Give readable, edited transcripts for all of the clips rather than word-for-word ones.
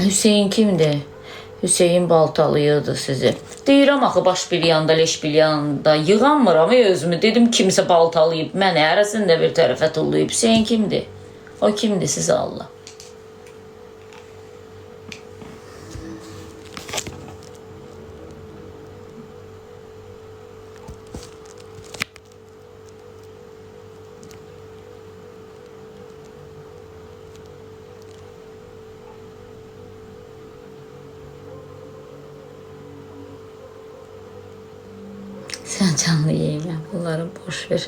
Hüseyin kimdir? Hüseyin baltalayırdı sizi. Deyirəm axı baş bir yanda, leş bir yanda. Yığanmıram özümü. Dedim kimsə baltalayıb məni, hərəsini də bir tərəfə tullayıb. Hüseyin kimdir? O kimdir sizə Allah? Sən canlı yeyəm, bunları boş ver.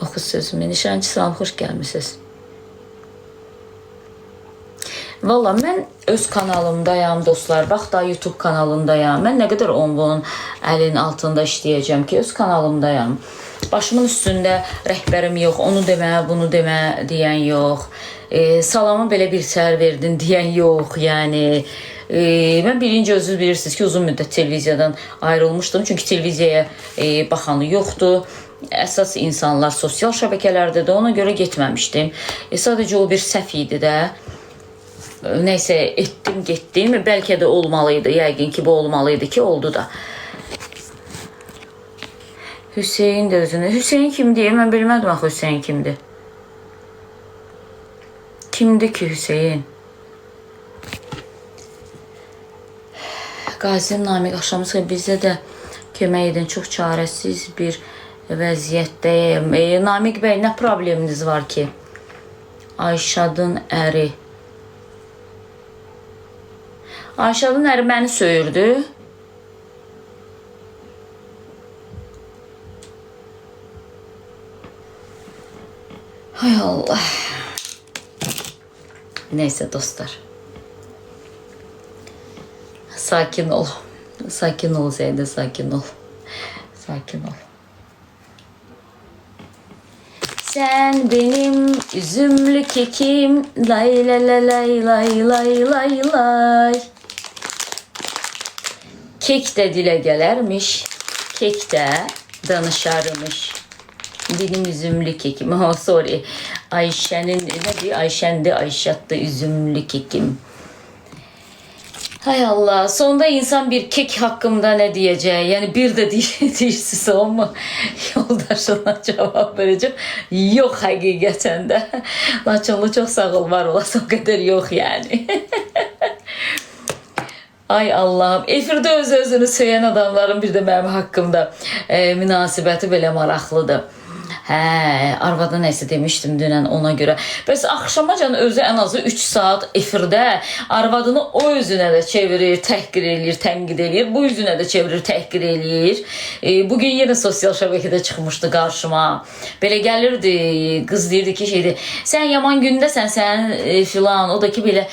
Oxu sözümü. Nişançı salam, xoş gəlmisiniz. Valla mən öz kanalımdayam dostlar. Bax da YouTube kanalındayam. Mən nə qədər onluğun əlin altında işləyəcəm ki, öz kanalımdayam. Başımın üstündə rəhbərim yox, onu demə, bunu demə deyən yox. Salamı belə bir səhər verdin deyən yox, yəni. Mən birinci özünüz bilirsiniz ki, uzun müddət televiziyadan ayrılmışdım. Çünki televiziyaya baxanı yoxdur. Əsas insanlar sosial şəbəkələrdə də ona görə getməmişdim. Sadəcə o bir səhv idi də. Neysə etdim, getdim. Bəlkə də olmalıydı. Yəqin ki, bu olmalıydı ki, oldu da. Hüseyin də özünü. Hüseyin kimdir? Mən bilmədim axı Hüseyin kimdir. Kimdir ki Hüseyin? Qazi Namiq axşamınız xeyir, bizə də kömək edin. Çox çarəsiz bir vəziyyətdəyim. Namiq bəy, nə probleminiz var ki? Ayşadın əri. Ayşadın əri məni söyürdü. Hay Allah. Neyse dostlar. Sakin ol. Sakin ol Zeynep, sakin ol. Sakin ol. Sen benim üzümlü kekim, lay lay lay lay lay lay lay lay. Kek de dile gelermiş, kek de danışarmış. Benim üzümlü kekim, oh sorry. Ayşe'nin, ne diyor? Ayşen'de Ayşat'ta üzümlü kekim. Hay Allah, sonunda insan bir kek hakkında ne diyeceği, yani bir de değilsiz o mu? Yoldaşına cevap vereceğim. Yok hakikaten de. Laçınlı çok sağ ol, var olasın, o kadar yok yani. Ay Allah'ım, efirde öz-özünü söyleyen adamların bir de mənim haqqımda münasibəti belə maraqlıdır. Hə, arvada nəsə demişdim dünən ona görə. Bəs axşamacan özü ən azı 3 saat efirdə arvadını o özünə də çevirir, təhqir eləyir, tənqid eləyir. Bu üzünə də çevirir, təhqir eləyir. Bugün yenə sosial şəbəkədə çıxmışdı qarşıma. Belə gəlirdi, qız deyirdi ki, sən yaman gündəsən, sən filan. O da ki, belə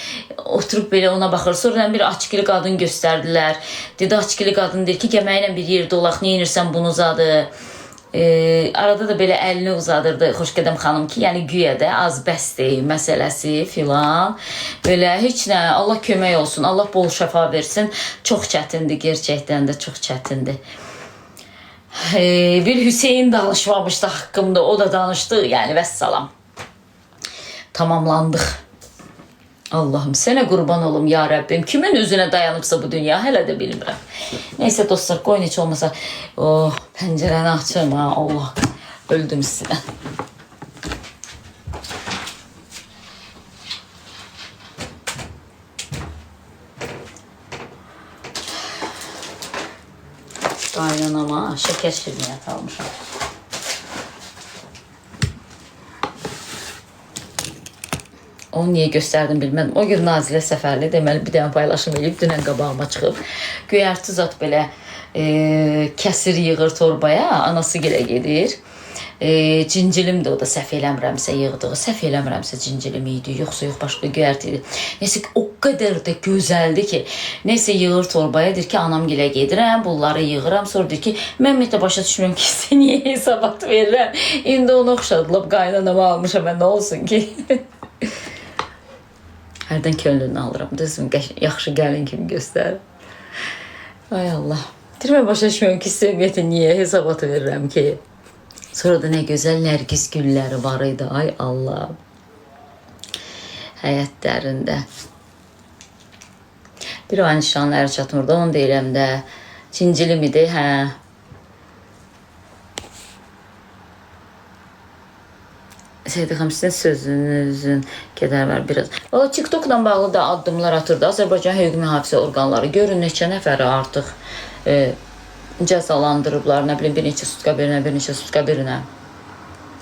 oturub belə ona baxır. Sonra bir açıqlı qadın göstərdilər. Dedi, açıqlı qadın deyir ki, gəməklə bir yerdə olaq, nə inirsən bunu uzadı. Arada da belə əlini uzadırdı Xoşqədəm xanım ki, yəni güya da az bəsdir məsələsi filan. Belə heç nə, Allah kömək olsun, Allah bol şəfa versin. Çox çətindir, gerçəkdən də çox çətindir. Bir Hüseyin danışmamışdı haqqımda, o da danışdı, yəni vəssalam. Tamamlandıq. Allah'ım sənə qurban olum ya Rəbbim. Kimin üzünə dayanıbsa bu dünya hələ də bilmirəm. Neyse dostlar, qoyun heç olmasa pəncərəni açım ha, Allah. Öldüm sizə. Qaynanama şəkər şirniyyat almışam. Onu niye gösterdim bilmədim. O gün Nazilə səfərli, deməli bir dənə paylaşım edib, dünən qabağıma çıxıb. Göyərti zat belə kəsir yığır torbaya, anası gilə gedir. Cincilim də o da səhv eləmirəmsə yığdığı, səhv eləmirəmsə cincilim idi, yoxsa yox başqa göyərti idi. Neyse o qədər də gözəldi ki, neyse yığır torbaya, deyir ki, anam gilə gedirəm, bunları yığıram, sonra deyir ki, mən ümumiyyətlə başa düşmürəm ki, sən niyə hesabat verirəm, indi onu oxşadılıb, qaynanama almışam, mən nə olsun ki? Hərdən könlünü alıram, düzüm, yaxşı gəlin kimi göstərir. Ay Allah. Deyirəm, başa düşmürəm ki, ümumiyyətlə niyə hesabat verirəm ki? Sonra da nə gözəl nərgiz gülləri var idi, ay Allah. Həyətlərində. Bir o nişanları çatmırdı, onu deyirəm də. Cincili miydi? Hə. Seyid xanım, sizin sözünüzün qədər var biraz. Valla TikTok'la bağlı da addımlar atırdı. Azərbaycan hüquq mühafizə orqanları görün neçə nəfəri artıq cəzalandırıblar. Nə bilim, bir neçə sutka birinə, bir neçə sutka birinə.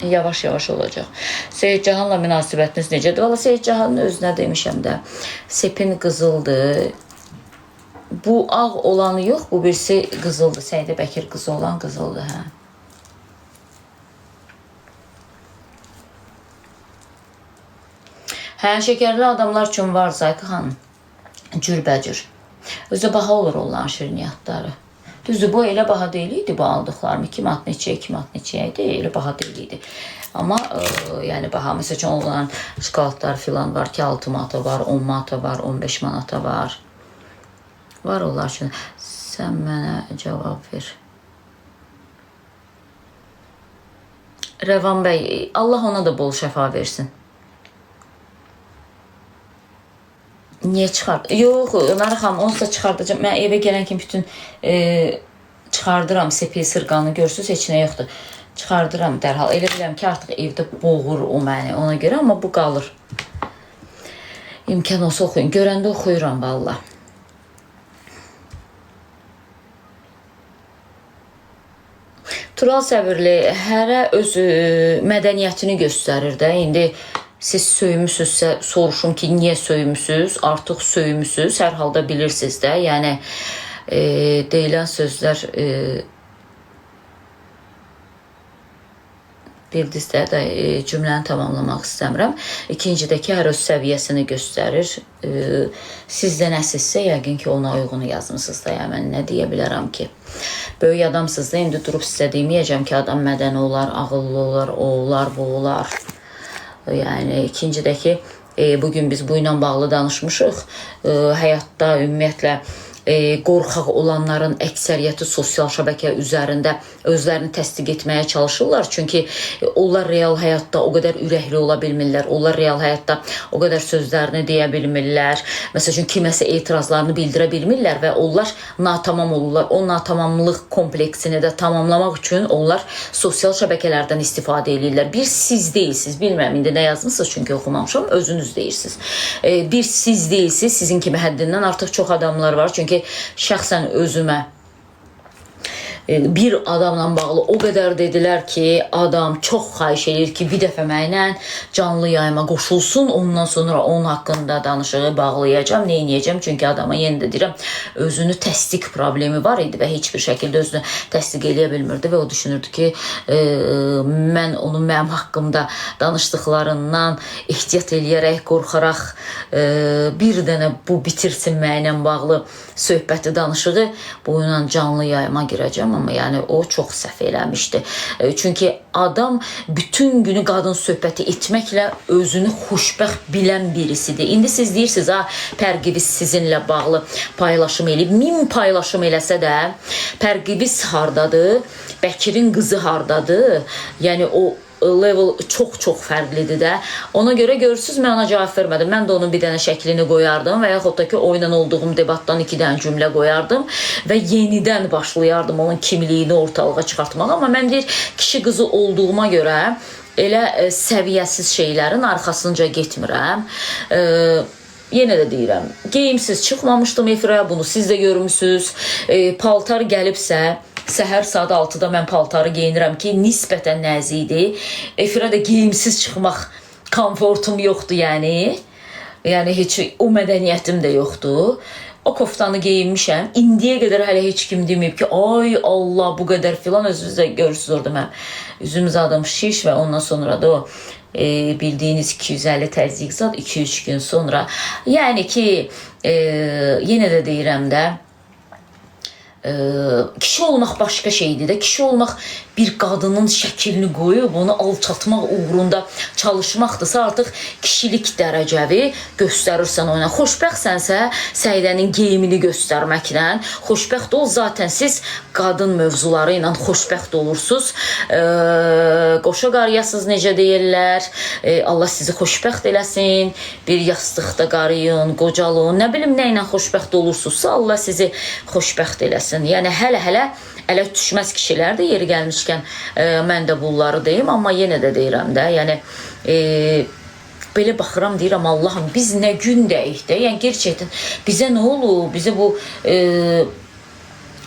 Yavaş-yavaş olacaq. Seyid Cahanla münasibətiniz necədir? Valla Seyid Cahanın özünə demişəm də. Sepin qızıldır. Bu ağ olanı yox, bu birisi qızıldır. Səidə Bəkir qızı olan qızıldır, hə. Hə, şəkərli adamlar üçün var Zayqı xanım. Cürbəcür. Özü baha olur onların şirniyyatları. Düzdür, bu elə baha deyil idi bu aldıqlarım. 2 manat neçəyə, 2 manat neçəyə idi, elə baha deyil idi. Amma yəni baha, məsəl üçün onların şokoladlar filan var ki, 6 manata var, 10 manata var, 15 manata var. Var onlar üçün. Sən mənə cavab ver. Rəvan bəy, Allah ona da bol şəfa versin. Niyə çıxart? Yox, Ömər xanım, onsuz da çıxardacağım. Mən evə gələn kimi bütün çıxardıram sepi sırqanı, görürsünüz, heç nə yoxdur. Çıxardıram dərhal. Elə biləm ki, artıq evdə boğur o məni ona görə, amma bu qalır. İmkan olsa oxuyun. Görəndə oxuyuram valla. Tural Səbirli hərə öz mədəniyyətini göstərir də. İndi siz söymüsünüzsə, soruşum ki, niyə söymüsünüz? Artıq söymüsünüz, hər halda bilirsiniz də. Yəni, deyilən sözlər bildinizdə də cümləni tamamlamaq istəmirəm. İkincidəki hər öz səviyyəsini göstərir. Sizdə nəsilsə, yəqin ki, ona uyğunu yazmısınız da. Yəni, mən nə deyə bilərəm ki? Böyük adamsınız da, indi durub sizə deməyəcəm ki, adam mədəni olar, ağıllı olar, o olar, bu olar. Yəni, ikincidəki, bugün biz bu ilə bağlı danışmışıq. Həyatda, ümumiyyətlə, qorxaq olanların əksəriyyəti sosial şəbəkə üzərində özlərini təsdiq etməyə çalışırlar. Çünki onlar real həyatda o qədər ürəkli ola bilmirlər. Onlar real həyatda o qədər sözlərini deyə bilmirlər. Məsəl üçün, kiməsə etirazlarını bildirə bilmirlər və onlar natamam olurlar. O natamamlıq kompleksini də tamamlamaq üçün onlar sosial şəbəkələrdən istifadə edirlər. Bir siz deyilsiniz, bilməm indi nə yazmışsınız, çünki oxumamışam, özünüz deyirsiniz. Bir siz deyilsiniz, sizin kimi həddindən artıq çox adamlar var. Çünki şəxsən özümə bir adamla bağlı o qədər dedilər ki, adam çox xahiş edir ki, bir dəfə mənlə canlı yayıma qoşulsun, ondan sonra onun haqqında danışığı bağlayacağım, neyniyəcəm? Çünki adama yenə də deyirəm, özünü təsdiq problemi var idi və heç bir şəkildə özünü təsdiq eləyə bilmirdi və o düşünürdü ki, mən onun mənim haqqımda danışdıqlarından ehtiyat eləyərək, qorxaraq bir dənə bu bitirsin mənlə bağlı söhbəti danışığı, bu ilə canlı yayıma girəcəm. Amma yəni o çox səhv eləmişdi. Çünki adam bütün günü qadın söhbəti etməklə özünü xoşbəxt bilən birisidir. İndi siz deyirsiniz, Pərqiviz sizinlə bağlı paylaşım eləyib. 1000 paylaşım eləsə də, Pərqiviz hardadır, Bəkirin qızı hardadır? Yəni o level çox-çox fərqlidir də. Ona görə görürsünüz, mən ona cavab vermədim. Mən də onun bir dənə şəklini qoyardım və yaxud da ki, oyla olduğum debatdan 2 dənə cümlə qoyardım və yenidən başlayardım onun kimliyini ortalığa çıxartmağa. Amma mən deyir, kişi qızı olduğuma görə elə səviyyəsiz şeylərin arxasınca getmirəm. Yenə də deyirəm, geyimsiz çıxmamışdım efirə, bunu siz də görmüsünüz. Paltar gəlibsə, səhər saat 6-da mən paltarı geyinirəm ki, nisbətən nəzikdir. Efirə də geyimsiz çıxmaq komfortum yoxdur, yəni. Yəni, heç o mədəniyyətim də yoxdur. O koftanı geyinmişəm. İndiyə qədər hələ heç kim deməyib ki, ay Allah, bu qədər filan. Özünüz də görürsünüz orada mən. Üzüm zadım şiş və ondan sonra da o bildiyiniz 250 təzyiq zad 2-3 gün sonra. Yəni ki, yenə də deyirəm də, kişi olmaq başqa şeydir də. Kişi olmaq bir qadının şəklini qoyub onu alçatmaq uğrunda çalışmaqdırsa, artıq kişilik dərəcəvi göstərirsən ona. Xoşbəxtsənsə, Səidənin geyimini göstərməklə xoşbəxt ol. Zaten siz qadın mövzuları ilə xoşbəxt olursunuz. Qoşa qarıyasınız, necə deyirlər. Allah sizi xoşbəxt eləsin. Bir yastıqda qarıyın, qocalın. Nə bilim, nə ilə xoşbəxt olursunuzsa Allah sizi xoşbəxt eləsin. Yəni, hələ ələ düşməz kişilər də yeri gəlmişkən mən də bunları deyim. Amma yenə də deyirəm də, yəni belə baxıram, deyirəm, Allahım, biz nə gündəyik də, yəni gerçəkdən bizə nə olub, bizə bu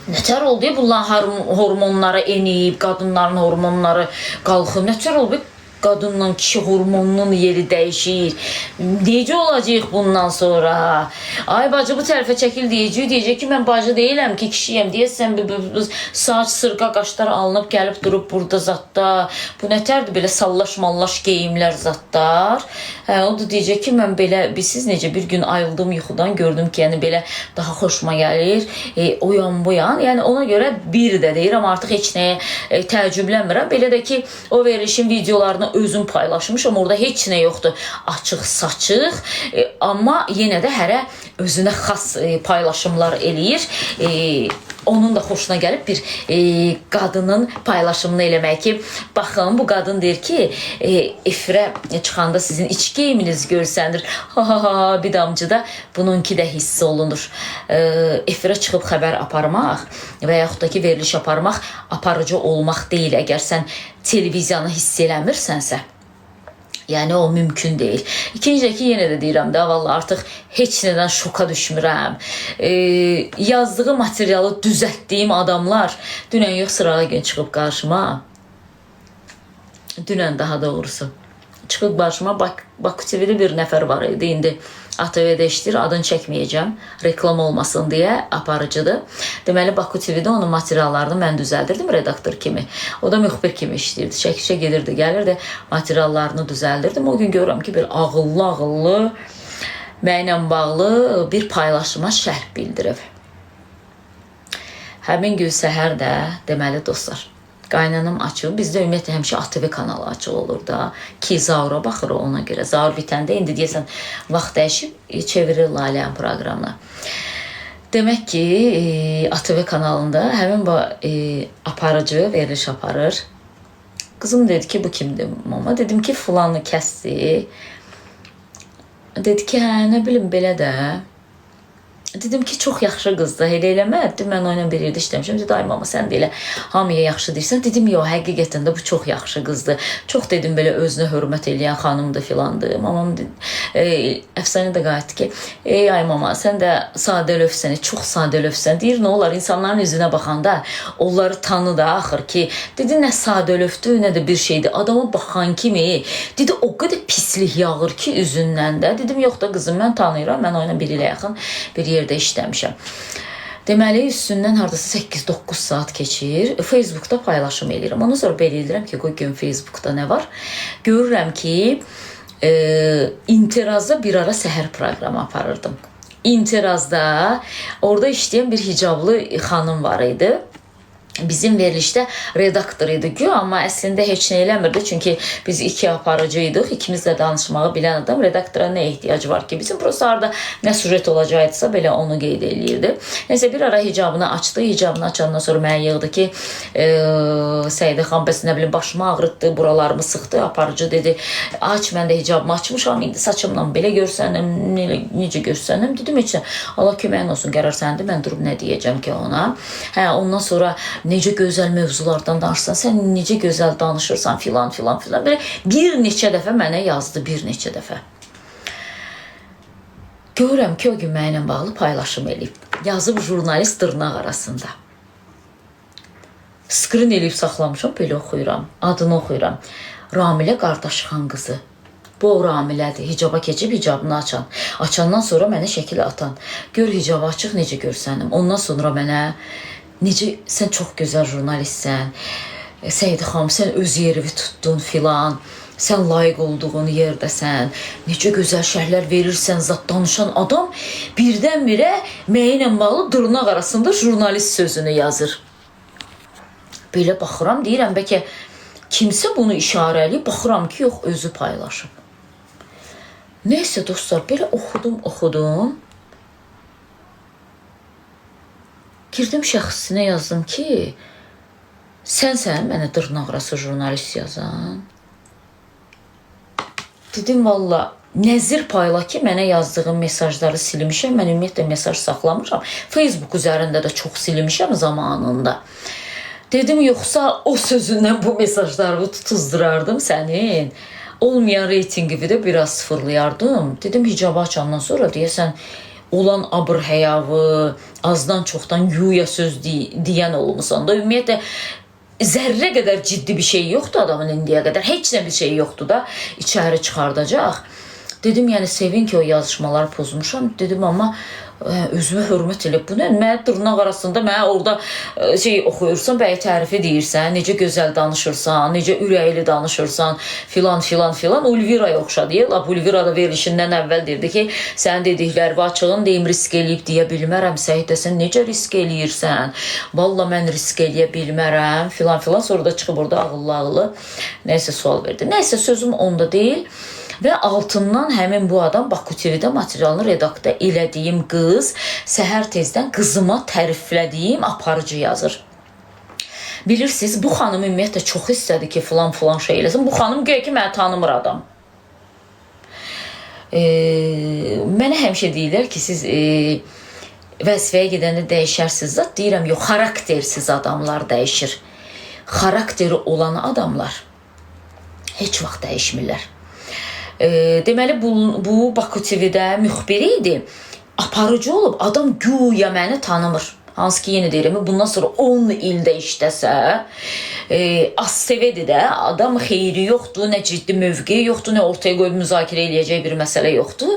nətər oldu, bunların hormonları enib, qadınların hormonları qalxıb, nətər oldu, qadınla kişi hormonunun yeri dəyişir. Necə olacaq bundan sonra? Ay bacı, bu tərəfə çəkil deyəcək ki, mən bacı deyiləm ki, kişiyəm. Deyəsən, saç, sırqa, qaşlar alınıb, gəlib durub burada zatda. Bu nətərdir, belə sallaş-mallaş geyimlər zatlar. O da deyəcək ki, mən belə, siz necə bir gün ayıldım yuxudan, gördüm ki, yəni belə daha xoşuma gəlir. Oyan buyan. Yəni ona görə bir də deyirəm, artıq heç nəyə təəccüblənmirəm. Belə də ki, o verilişin videolarını özüm paylaşmışam, orada heç nə yoxdur, açıq saçıq, amma yenə də hərə özünə xas paylaşımlar eləyir. Onun da xoşuna gəlib bir qadının paylaşımını eləmək ki, baxın, bu qadın deyir ki, efirə çıxanda sizin iç geyiminiz görsənir. Bir damcıda bununki də hiss olunur. Efirə çıxıb xəbər aparmaq və yaxud da ki, veriliş aparmaq aparıcı olmaq deyil. Əgər sən televiziyanı hiss eləmirsənsə, yəni o mümkün deyil. İkincə ki, yenə də deyirəm də, vallahi artıq heç nədən şoka düşmürəm. Yazdığı materialı düzəltdiyim adamlar dünən yox, sırağa gün çıxıb qarşıma. Dünən daha doğrusu. Çıxıb qarşıma Baku TV-li bir nəfər var idi. İndi ATV-də işləyir, adını çəkməyəcəm, reklam olmasın deyə, aparıcıdır. Deməli, Baku TV-də onun materiallarını mən düzəldirdim redaktor kimi. O da müxbir kimi işləyirdi. Çəkişə gedirdi, gəlirdi, materiallarını düzəldirdim. O gün görürəm ki, bir ağıllı mənlə bağlı bir paylaşıma şərh bildirib. Həmin gün səhər də, deməli dostlar, qaynanım açıb, bizdə ümumiyyətlə həmişə ATV kanalı açıq olur da ki, Zaura baxır ona görə. Zaur bitəndə indi deyəsən vaxt dəyişib, çevirir Lalənin proqramına. Demək ki, ATV kanalında həmin aparıcı veriliş aparır. Qızım dedi ki, bu kimdir mama? Dedim ki, filanı kəsdi. Dedi ki, hə, nə bilim, belə də. Dedim ki, çox yaxşı qızdır, elə eləmə. Mən onunla bir yerdə işləmişəm. Dedi, ay mama, sən də elə hamıya yaxşı deyirsən. Dedim, yox, həqiqətən də bu çox yaxşı qızdır. Çox dedim, belə özünə hörmət eləyən xanımdır filandır. Mamam əfsanə də qayıtdı ki, ay mama, sən də sadəlövsən, çox sadəlövsən. Deyir, nə olar, insanların üzünə baxanda onları tanı da axır ki, dedi, nə sadəlövdür, nə də bir şeydir. Adama baxan kimi, dedi, o qədər pislik yağır ki, üzündən də. Dedim, yox da qızım, mən tanıyıram, mən onunla bir ilə yaxın bir yerdə işləmişəm. Deməli, üstündən hardasa 8-9 saat keçir. Facebookda paylaşım eləyirəm. Ondan sonra belə edirəm ki, qoy gün Facebookda nə var? Görürəm ki, İntirazda bir ara səhər proqramı aparırdım. İntirazda orada işləyən bir hicablı xanım var idi. Bizim verilişdə redaktor idi ki, amma əslində heç nə eləmirdi. Çünki biz iki aparıcı idik, ikimiz də danışmağı bilən adam. Redaktora nə ehtiyacı var ki? Bizim prosta orada nə sujet olacaqdırsa belə onu qeyd eləyirdi. Neysə, bir ara hicabını açdı. Hicabını açandan sonra mənə yığdı ki, Səidə xan, bəs nə bilim, başımı ağrıtdı, buralarımı sıxdı. Aparıcı dedi, aç, mən də hicabımı açmışam, indi saçımla belə görsənim, necə görsənim. Dedim, heç nə, Allah köməyin olsun, qərar səndi, mən durub nə deyəcəm ki ona. Ondan sonra necə gözəl mövzulardan danışırsan, sən necə gözəl danışırsan, filan. Belə bir neçə dəfə mənə yazdı, bir neçə dəfə. Görürəm ki, o gün mənimlə bağlı paylaşım eləyib. Yazıb jurnalist dırnaq arasında. Skrin eləyib saxlamışam, belə oxuyuram, adını oxuyuram. Ramilə Qardaşxan qızı. Bu o Ramilədir, hicaba keçib hicabını açan. Açandan sonra mənə şəkil atan. Gör hicabı açıq, necə görsənim. Ondan sonra mənə necə, sən çox gözəl jurnalistsən, Səidə xanım, sən öz yerini tutdun filan, sən layiq olduğun yerdəsən, necə gözəl şərhlər verirsən, zat danışan adam birdən-birə mənimlə bağlı dırnaq arasında jurnalist sözünü yazır. Belə baxıram, deyirəm, bəlkə kimsə bunu işarələyib, baxıram ki, yox, özü paylaşıb. Neysə dostlar, belə oxudum. Girdim şəxsinə yazdım ki, sən mənə dırnaqarası jurnalist yazan. Dedim, valla, nəzir payla ki, mənə yazdığım mesajları silmişəm. Mən ümumiyyətlə mesaj saxlamışam. Facebook üzərində də çox silmişəm zamanında. Dedim, yoxsa o sözündən bu mesajlarımı tutuzdurardım sənin. Olmayan reytingivi də biraz sıfırlayardım. Dedim, hicabı açandan sonra deyəsən, olan abır-həyavı, azdan çoxdan yuya söz deyən olmusan da. Ümumiyyətlə, zərrə qədər ciddi bir şey yoxdur adamın indiyə qədər. Heç nə bir şey yoxdur da içəri çıxardacaq. Dedim, yəni sevin ki, o yazışmaları pozmuşam. Dedim, amma özümə hörmət elə. Bu nə? Mənə dırnaq arasında, mənə orada oxuyursan, bəyi tərifi deyirsən, necə gözəl danışırsan, necə ürəkli danışırsan, filan. Ulviraya oxşadı. Lap Ulvira da verilişindən əvvəl deyirdi ki, sənin dedikləri açığın deyim, risk eləyib deyə bilmərəm. Səhid sən necə risk eləyirsən? Valla mən risk eləyə bilmərəm, filan. Sonra da çıxıb orada ağıllı nəysə sual verdi. Nəysə sözüm onda deyil. Və altından həmin bu adam Baku TV-də materialını redaktə elədiyim qız səhər tezdən qızıma təriflədiyim aparıcı yazır. Bilirsiniz, bu xanım ümumiyyətlə çox istədi ki, filan şey eləsin. Bu xanım göyə ki, mənə tanımır adam. Mənə həmişə deyirlər ki, siz vəzifəyə gedəndə dəyişərsiniz. Deyirəm, yox, xaraktersiz adamlar dəyişir. Xarakteri olan adamlar heç vaxt dəyişmirlər. Deməli, bu Baku TV-də müxbiri idi. Aparıcı olub, adam güya məni tanımır. Hansı ki, yeni deyirəm, bundan sonra 10 ildə işləsə, ASTV-dir də, adam xeyri yoxdur, nə ciddi mövqeyi yoxdur, nə ortaya qoyub müzakirə eləyəcək bir məsələ yoxdur.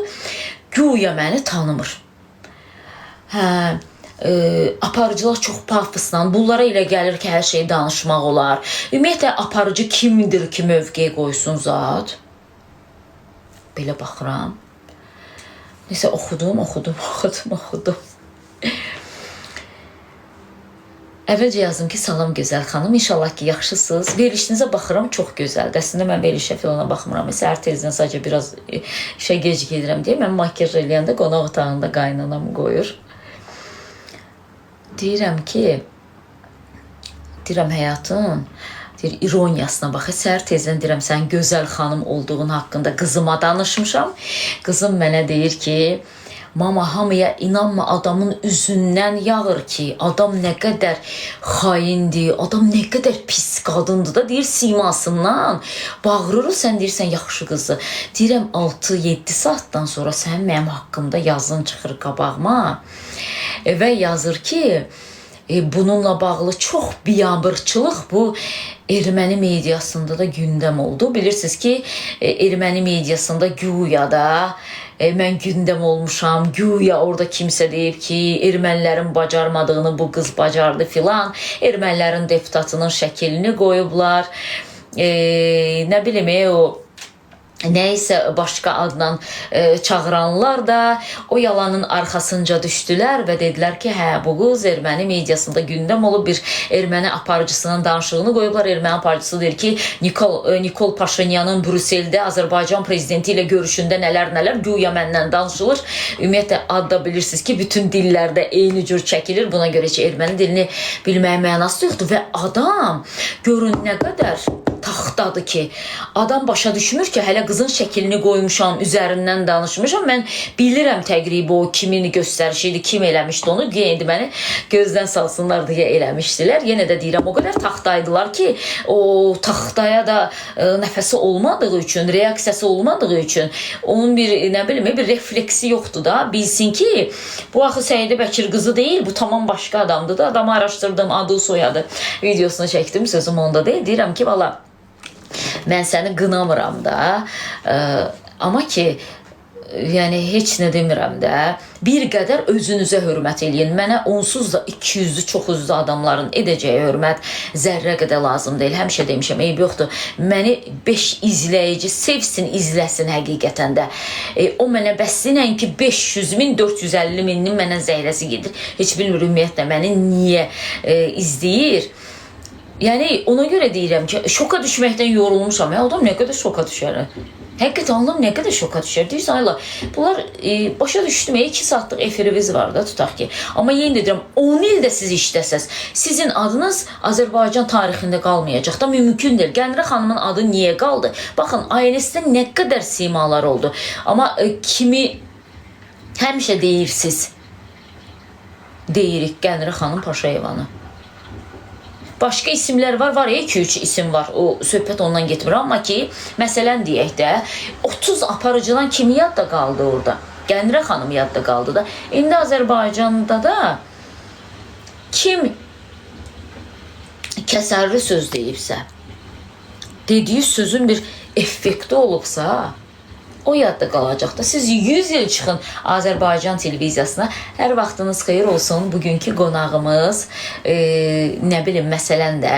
Güya məni tanımır. Aparıcılar çox pafosla, bunlara elə gəlir ki, hər şey danışmaq olar. Ümumiyyətlə, aparıcı kimdir ki, mövqeyi qoysun zat? Belə baxıram. Nəsə oxudum. Əvvəlcə yazdım ki, salam gözəl xanım, inşallah ki, yaxşısınız. Verilişinizə baxıram, çox gözəldir. Əslində, mən verilişə filana baxmıram. Səhər tezdən sadəcə biraz işə gec gedirəm deyə, mən makyaj eləyəndə qonaq otağında qaynanam qoyur. Deyirəm həyatım, ironiyasına bax, səhər tezdən deyirəm, sən gözəl xanım olduğun haqqında qızıma danışmışam. Qızım mənə deyir ki, mama, hamıya inanma, adamın üzündən yağır ki, adam nə qədər xaindir, adam nə qədər pis qadındır da, deyir, simasından bağırır, sən deyirsən, yaxşı qızı. Deyirəm, 6-7 saatdan sonra sən mənim haqqımda yazın çıxır qabağıma və yazır ki, bununla bağlı çox biabırçılıq bu erməni mediasında da gündəm oldu. Bilirsiniz ki, erməni mediasında güya da mən gündəm olmuşam, güya orada kimsə deyib ki, ermənilərin bacarmadığını bu qız bacardı filan, ermənilərin deputatının şəklini qoyublar, nə bilim, o nəysə başqa adla çağıranlar da o yalanın arxasınca düşdülər və dedilər ki, hə, bu qız erməni mediasında gündəm olub, bir erməni aparıcısının danışığını qoyublar. Erməni aparıcısı deyir ki, Nikol Paşinyanın Brüsseldə Azərbaycan prezidenti ilə görüşündə nələr güya məndən danışılır. Ümumiyyətlə, adda bilirsiniz ki, bütün dillərdə eyni cür çəkilir. Buna görə ki, erməni dilini bilməyə mənası yoxdur və adam görün nə qədər taxtadır ki, adam başa düşmür ki, hələ qızın şəklini qoymuşam, üzərindən danışmışam. Mən bilirəm təqribi o kimin göstərişiydi, kim eləmişdi onu. Indi məni gözdən salsınlar deyə eləmişdilər. Yenə də deyirəm, o qədər taxtaydılar ki, o taxtaya da nəfəsi olmadığı üçün, reaksiyası olmadığı üçün onun bir, nə bilim, bir refleksi yoxdur da. Bilsin ki, bu axı Səidə Bəkir qızı deyil, bu tamam başqa adamdır da. Adamı araşdırdım, adı, soyadı, videosunu çəkdim, sözüm onda deyil. Deyirəm ki, valla, mən səni qınamıram da, amma ki, yəni heç nə demirəm də, bir qədər özünüzə hörmət eləyin. Mənə onsuz da 200-lü, çox üzlü adamların edəcəyi hörmət zərrə qədər lazım deyil. Həmişə demişəm, eyb yoxdur. Məni 5 izləyici sevsin, izləsin həqiqətən də. O mənə bəsləyən ki, 500 min, 450 minin mənə zəhləsi gedir. Heç bilmir ümumiyyətlə məni niyə izləyir. Yəni ona görə deyirəm ki, şoka düşməkdən yorulmuşam. Ya adam nə qədər şoka düşər? Həqiqətən Allah nə qədər şoka düşər. Deyirsən ayla, bunlar başa düşdüm, 2 saatlıq efirimiz var da tutaq ki. Amma yenə deyirəm, 10 ildə siz işləsəz, sizin adınız Azərbaycan tarixində qalmayacaq da mümkün deyil. Qənirə xanımın adı niyə qaldı? Baxın, ailəsində nə qədər simalar oldu. Amma kimi həmişə deyirsiniz, deyirik Qənirə xanım Paşayevanı. Başqa isimlər var ya, 2-3 isim var. O söhbət ondan getmir. Amma ki, məsələn deyək də, 30 aparıcıdan kimi yadda qaldı orada? Qənirə xanım yadda qaldı da. İndi Azərbaycanda da kim kəsərli söz deyibsə, dediyi sözün bir effekti olubsa, o yadda qalacaq da. Siz 100 il çıxın Azərbaycan televiziyasına. Hər vaxtınız xeyir olsun. Bugünkü qonağımız, nə bilim, məsələn də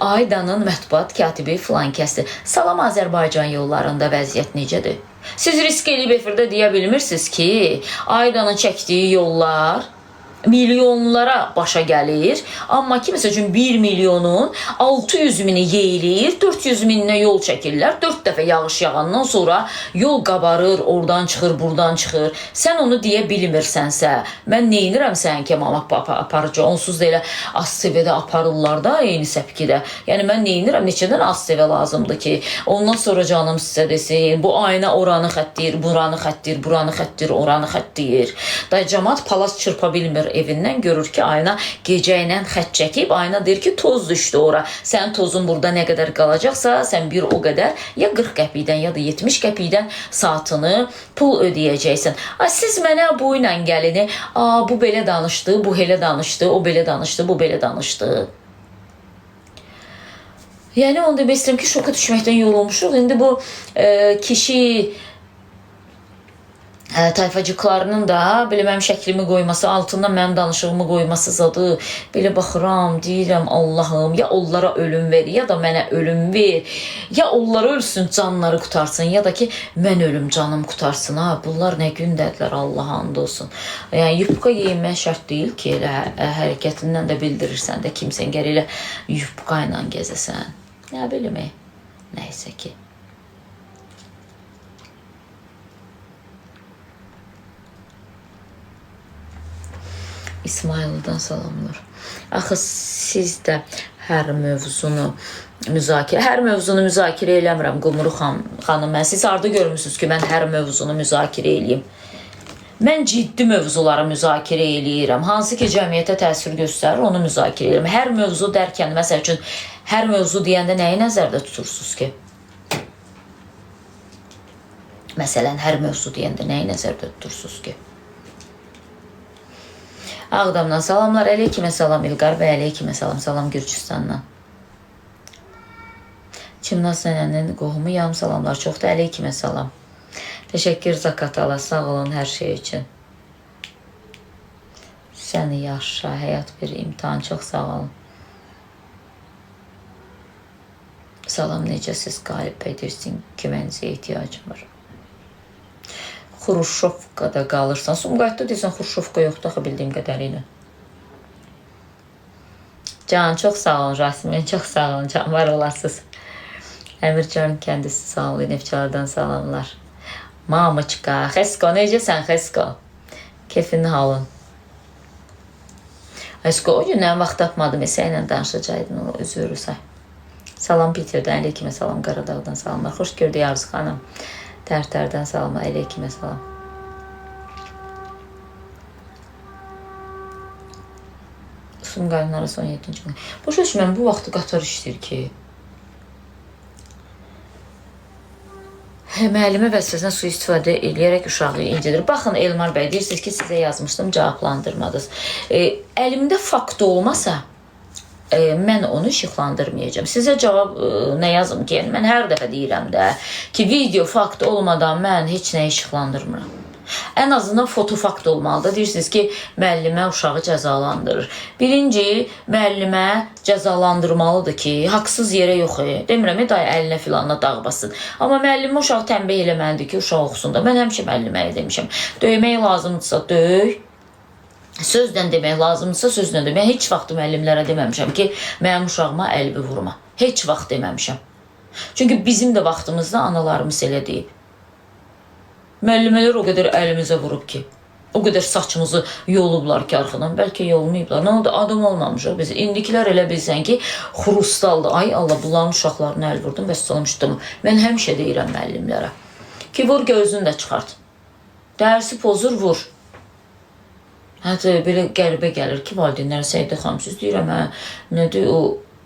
Aydanın mətbuat katibi filan kəsdir. Salam, Azərbaycan yollarında vəziyyət necədir? Siz risk eləyib efirdə deyə bilmirsiniz ki, Aydanın çəkdiyi yollar milyonlara başa gəlir. Amma ki, məsəl üçün 1 milyonun 600 mini yeyilir, 400 mininə yol çəkirlər. 4 dəfə yağış yağandan sonra yol qabarır, oradan çıxır, buradan çıxır. Sən onu deyə bilmirsənsə, mən neynirəm sən Kemal aparıcı? Onsuz da elə ASTV-də aparırlar da eyni səpkidə. Yəni mən neynirəm? Neçədən ASTV lazımdır ki? Ondan sonra canım sizə desin, bu ayna oranı xəttdir, buranı xəttdir, buranı xəttdir, oranı xəttdir. Da cəmat palas çırpa bilmir evindən, görür ki, ayna gecə ilə xətt çəkib, ayna deyir ki, toz düşdü ora. Sənin tozun burada nə qədər qalacaqsa, sən bir o qədər ya 40 qəpikdən ya da 70 qəpikdən saatını pul ödəyəcəksən. Siz mənə bu ilə gəlini, bu belə danışdı, bu elə danışdı, o belə danışdı, bu belə danışdı. Yəni onu demək istəyirəm ki, şoka düşməkdən yorulmuşuq. İndi bu kişi tayfacıqlarının da belə mənim şəklimi qoyması, altından mənim danışığımı qoyması zadı. Belə baxıram, deyirəm Allahım, ya onlara ölüm ver, ya da mənə ölüm ver, ya onlara ölsün, canları qutarsın, ya da ki mən ölüm, canım qutarsın. Bunlar nə gündədirlər, Allah and olsun. Yəni yubka geyinmək şərt deyil ki, elə hərəkətindən də bildirirsən də kimsən gəl elə yubka ilə gəzəsən. Nə bilim, nəysə ki. İsmail'dan salamlar. Axı siz də hər mövzunu müzakirə eləmirəm Qumru xanım. Mən siz harda görmürsünüz ki, mən hər mövzunu müzakirə eləyim. Mən ciddi mövzuları müzakirə eləyirəm. Hansı ki, cəmiyyətə təsir göstərir, onu müzakirə eləyirəm. Hər mövzu dərkən, məsəl üçün, hər mövzu deyəndə nəyi nəzərdə tutursunuz ki? Məsələn, hər mövzu deyəndə nəyi nəzərdə tutursunuz ki? Ağdamdan salamlar, əleykümə salam İlqar və əleykümə salam, salam Gürcüstandan. Çimnaz nənənin qohumuyam, salamlar çoxdur, əleykümə salam. Təşəkkür Zakatala, sağ olun hər şey üçün. Səni yaşa, həyat bir imtihan, çox sağ olun. Salam, necəsiz Qalib bəy, deyirsin ki, mənizə ehtiyacım var. Xuruşovkada qalırsan. Sumqayıtda deyirsən, Xuruşovka yoxdur, axı bildiyim qədərilə. Can, çox sağ olun, Rasmin, çox sağ olun, can, var olasınız. Əmircan kəndisi sağ olun, Nefçalardan salamlar. Mamoçka, Xesko, necəsən Xesko? Kefini halın. Xesko, o gündən vaxt tapmadım, sənlə danışacaydın, o özürü say. Salam Peterdən, əleykümə salam, Qaradağdan salamlar. Xoş gördük Arzu xanım. Tərtərdən salamlar, əleykümə salam. Sumqayın arası 17-ci gün. Başa düşməm, bu vaxtı qatar işləyir ki, müəllimə vəzifəsindən sui-istifadə eləyərək uşağı incidir. Baxın, Elmar bəy, deyirsiniz ki, sizə yazmışdım, cavablandırmadınız. Əlimdə fakt olmasa, mən onu işıqlandırmayacağım. Sizə cavab nə yazım ki, mən hər dəfə deyirəm də ki, video fakt olmadan mən heç nə işıqlandırmıram. Ən azından fotofakt olmalıdır. Deyirsiniz ki, müəllimə uşağı cəzalandırır. Birinci, müəllimə cəzalandırmalıdır ki, haqsız yerə yox. Demirəm, dayı əlinə filanla dağ basın. Amma müəllimə uşağı tənbih eləməlidir ki, uşaq oxusun da. Mən həmişə müəlliməyə demişəm. Döymək lazımdırsa döy. Sözlə demək lazımdırsa sözlə demək. Heç vaxt müəllimlərə deməmişəm ki, mənim uşağıma əlbi vurma. Heç vaxt deməmişəm. Çünki bizim də vaxtımızda analarımız elə deyib. Müəllimələr o qədər əlimizə vurub ki, o qədər saçımızı yolublar ki, arxadan. Bəlkə yolmayıblar. Nə oldu? Adam olmamışıq biz. İndikilər elə bilsən ki, xurustaldır. Ay Allah, bunların uşaqlarına əl vurdum və salamışdım. Mən həmişə deyirəm müəllimlərə ki, vur gözünü də çıxart. Dərsi pozur, vur. Hətta belə qəribə gəlir ki, valideynlərə Səidə xanım, siz deyirəm, nədir o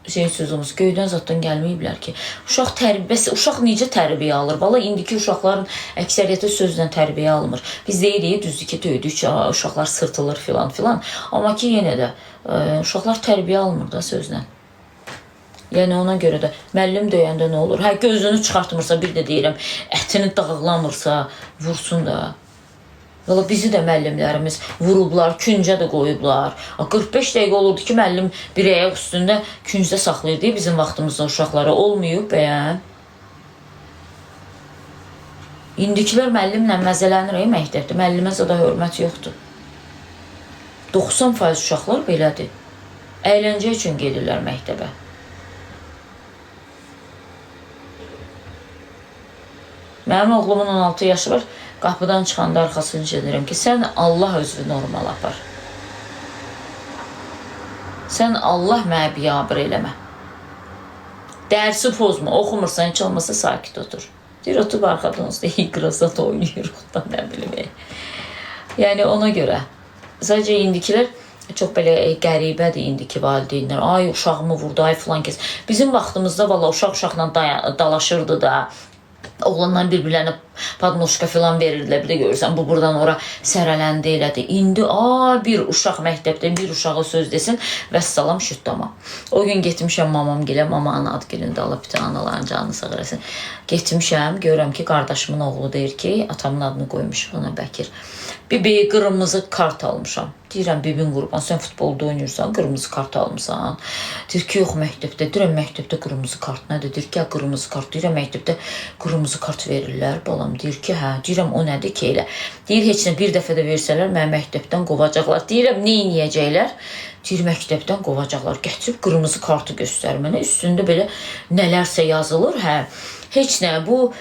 sözümüz, göydən zatdan gəlməyiblər ki. Uşaq necə tərbiyə alır? Valla indiki uşaqların əksəriyyəti sözlə tərbiyə almır. Biz deyirik, düzdür ki, döydükcə uşaqlar sırtılır filan filan. Amma ki, yenə də uşaqlar tərbiyə almır da sözlə. Yəni ona görə də müəllim döyəndə nə olur? Hə, gözünü çıxartmırsa, bir də deyirəm, ətini dağıqlamırsa, vursun da. Valla bizi də müəllimlərimiz vurublar, küncə də qoyublar. 45 dəqiqə olurdu ki, müəllim bir ayaq üstündə küncdə saxlayırdı. Bizim vaxtımızda uşaqlara olmayıb bəyən. İndikilər müəllimlə məzələnir məktəbdə. Müəllimə zada hörmət yoxdur. 90% uşaqlar belədir. Əyləncə üçün gedirlər məktəbə. Mənim oğlumun 16 yaşı var. Qapıdan çıxanda arxasını gedirəm ki, sən Allah özünü normal apar. Sən Allah mənə biabır eləmə. Dərsi pozma, oxumursan, heç olmasa sakit otur. Deyir, otur arxadanızda, iqrasat oynayırıq da, nə bilim. Yəni ona görə. Sadəcə indikilər çox belə qəribədir indiki valideynlər. Ay, uşağımı vurdu, ay filan kes. Bizim vaxtımızda valla uşaq uşaqla dalaşırdı da. Oğlanlar bir-birlərinə padnoşka filan verirdilər. Bir də görürsən, bu buradan ora sərələndi elədi. İndi bir uşaq məktəbdən bir uşağa söz desin, vəssalam şüddama. O gün getmişəm mamam gilə, mamanın ad günündə alıb bütün anaların canını sağ eləsin. Getmişəm, görürəm ki, qardaşımın oğlu deyir ki, atamın adını qoymuşuq ona Bəkir. Bibi, qırmızı kart almışam. Deyirəm, bibin qurban, sən futbolda oynayırsan, qırmızı kart almışsan. Deyir ki, yox məktəbdə. Deyirəm, məktəbdə qırmızı kart nədir? Deyir ki, qırmızı kart. Deyirəm, məktəbdə qırmızı kart verirlər. Balam deyir ki, hə. Deyirəm, o nədir ki elə? Deyir, heç nə bir dəfə də versələr, mənə məktəbdən qovacaqlar. Deyirəm, nə inəyəcəklər? Deyir, məktəbdən qovacaqlar. Gətirib qırmızı kartı göstərir mənə. Üstündə belə nələrsə yazılır, hə. Heç nə, bu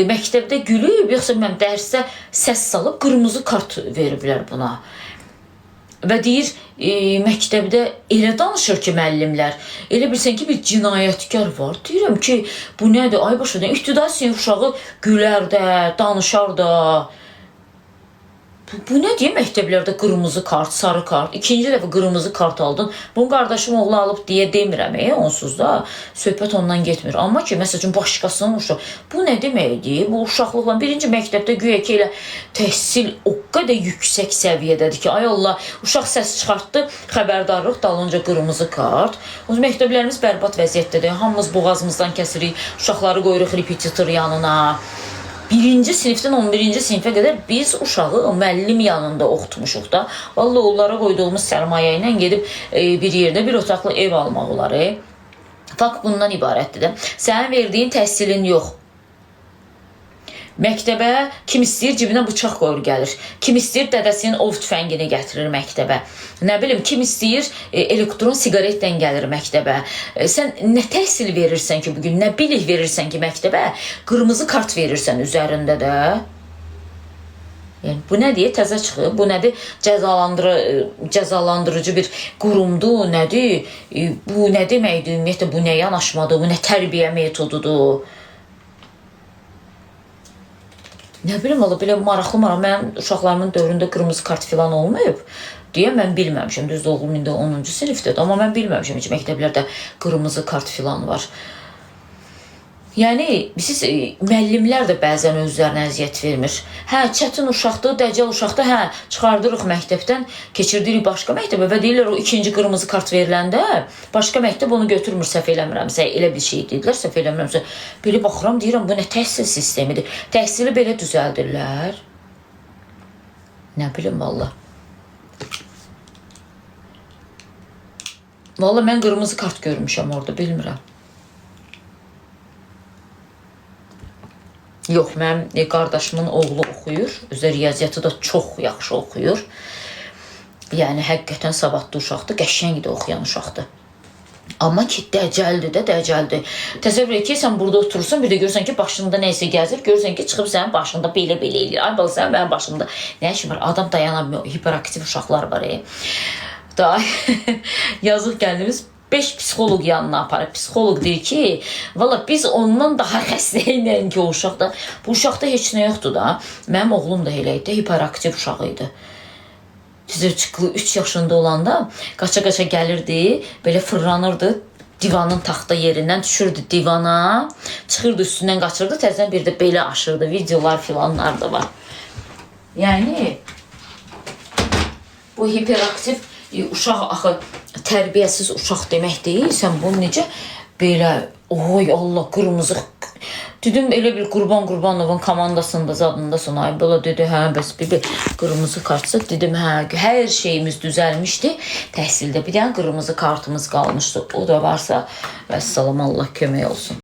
məktəbdə gülüb, yoxsa mən dərsdə səs salıb qırmızı kart veriblər buna. Və deyir, məktəbdə elə danışır ki, müəllimlər, elə bilsən ki, bir cinayətkar var. Deyirəm ki, bu nədir? Ay başa deyəm, iqtidai sinif uşağı gülər də, danışar da. Bu nə deyim, məktəblərdə qırmızı kart, sarı kart, ikinci dəfə qırmızı kart aldın. Bunu qardaşım oğlu alıb deyə demirəm, onsuz da söhbət ondan getmir. Amma ki, məsəl üçün başqasının uşağı, bu nə deməkdir? Bu uşaqlıqla birinci məktəbdə güya ki, elə təhsil o qədər yüksək səviyyədədir ki, ay Allah, uşaq səs çıxartdı, xəbərdarlıq dalınca qırmızı kart. O məktəblərimiz bərbad vəziyyətdədir. Hamımız boğazımızdan kəsirik, uşaqları qoyuruq repetitor yanına. Birinci sinifdən 11-ci sinifə qədər biz uşağı müəllim yanında oxutmuşuq da. Vallahi onlara qoyduğumuz sərmayə ilə gedib bir yerdə bir otaqlı ev almaq olar. Fakt bundan ibarətdir də. Sənin verdiyin təhsilin yox. Məktəbə kim istəyir cibinə bıçaq qoyur gəlir. Kim istəyir dədəsinin ov tüfəngini gətirir məktəbə. Nə bilim, kim istəyir elektron siqaretlə gəlir məktəbə. Sən nə təhsil verirsən ki bugün, nə bilik verirsən ki məktəbə, qırmızı kart verirsən üzərində də. Yəni, bu nədir? Təzə çıxıb. Bu nədir? Cəzalandırıcı bir qurumdur, nədir? Bu nə deməkdir? Ümumiyyətlə, bu nə yanaşmadır? Bu nə tərbiyə metodudur? Nə bilim, belə maraqlı. Mənim uşaqlarımın dövründə qırmızı kart filan olmayıb deyə mən bilməmişim. Düzdür, oğlum indi 10-cu sinifdədir, amma mən bilməmişim ki, məktəblərdə qırmızı kart filan var. Yəni, siz müəllimlər də bəzən özlərinə əziyyət vermir. Hə, çətin uşaqdır, dəcəl uşaqdır, hə, çıxardırıq məktəbdən, keçirdirik başqa məktəbə və deyirlər, o ikinci qırmızı kart veriləndə başqa məktəb onu götürmür, səhv eləmirəmsə, elə bir şey deyirlər, səhv eləmirəmsə. Belə baxıram, deyirəm, bu nə təhsil sistemidir? Təhsili belə düzəldirlər. Nə bilim, valla. Valla, mən qırmızı kart görmüşəm orada, bilmirəm. Yox, mənim qardaşımın oğlu oxuyur. Özü riyaziyyatı da çox yaxşı oxuyur. Yəni həqiqətən savadlı uşaqdır, qəşəngdir, oxuyan uşaqdır. Amma ki, dəcəldir. Təsəvvür et ki, sən burada oturursun, bir də görürsən ki, başında nəysə gəzir, görürsən ki, çıxıb sənin başında belə eləyir. Ay bala, sən mənim başımda nə işin var? Adam dayanamıyor, hiperaktiv uşaqlar var. Daha yazıq gəldiyimiz 5 psixoloq yanına aparır. Psixoloq deyir ki, valla biz ondan daha xəstəyinən ki, o uşaqda. Bu uşaqda heç nə yoxdur da. Mənim oğlum da elə idi, hiperaktiv uşaq idi. Çıqlı 3 yaşında olanda qaça-qaça gəlirdi, belə fırlanırdı, divanın taxta yerindən düşürdü divana, çıxırdı üstündən qaçırdı, təzədən bir də belə aşırdı, videolar filanlar da var. Yəni, bu hiperaktiv uşaq axı tərbiyəsiz uşaq demək deyil, sən bunu necə belə, oy Allah, qırmızı, dedim elə bir Qurbanovun komandasında zadında sonra belə dedi, hə, bəs bir qırmızı kartsa, dedim, hə, hər şeyimiz düzəlmişdi, təhsildə bir dənə qırmızı kartımız qalmışdı, o da varsa, vəssalam, Allah kömək olsun.